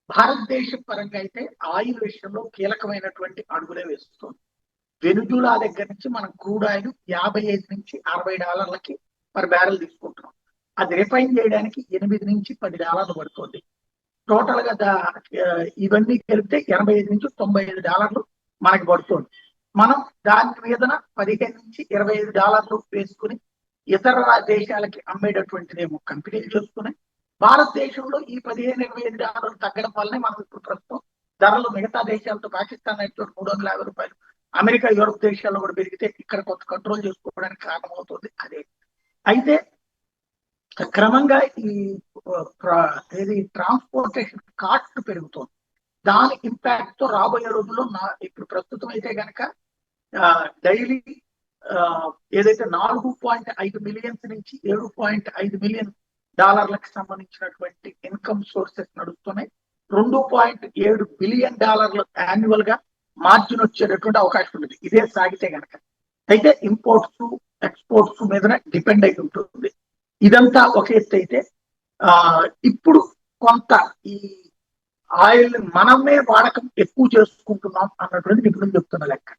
భారతదేశ పరంగా అయితే ఆయిల్ విషయంలో కీలకమైనటువంటి అడుగులే వేస్తుంది. వెనుజులా దగ్గర నుంచి మనం క్రూడ్ ఆయిల్ 55 నుంచి $60 పర్ బ్యారెల్ తీసుకుంటున్నాం. అది రిఫైన్ చేయడానికి $8 నుంచి $10 పడుతుంది. టోటల్ గా ఇవన్నీ కలిపితే $85 నుంచి $95 మనకి పడుతుంది. మనం దాని మీదన $15 నుంచి $25 వేసుకుని ఇతర దేశాలకి అమ్మేటటువంటిదేమో కంపెనీలు చేసుకుని భారతదేశంలో ఈ $15-25 తగ్గడం వల్లనే మనం ఇప్పుడు ప్రస్తుతం ధరలు మిగతా దేశాలతో పాకిస్తాన్ అయితే $350, అమెరికా యూరోప్ దేశాల్లో కూడా పెరిగితే ఇక్కడ కొంత కంట్రోల్ చేసుకోవడానికి కారణమవుతుంది అదే. అయితే క్రమంగా ఈ ట్రాన్స్పోర్టేషన్ కాస్ట్ పెరుగుతుంది. దాని ఇంపాక్ట్ తో రాబోయే రోజుల్లో ఇప్పుడు ప్రస్తుతం అయితే కనుక డైలీ ఏదైతే 4.5 మిలియన్స్ నుంచి 7.5 మిలియన్ డాలర్లకు సంబంధించినటువంటి ఇన్కమ్ సోర్సెస్ నడుస్తున్నాయి. $2.7 బిలియన్ యాన్యువల్ గా మార్జిన్ వచ్చేటటువంటి అవకాశం ఉంది ఇదే సాగితే కనుక. అయితే ఇంపోర్ట్స్ ఎక్స్పోర్ట్స్ మీద డిపెండ్ అయి ఉంటుంది. ఇదంతా ఒక ఎత్తు అయితే ఇప్పుడు కొంత ఈ ఆయిల్ మనమే వాడకం ఎక్కువ చేసుకుంటున్నాం అన్నటువంటి నిపుణులు చెప్తున్న లెక్క.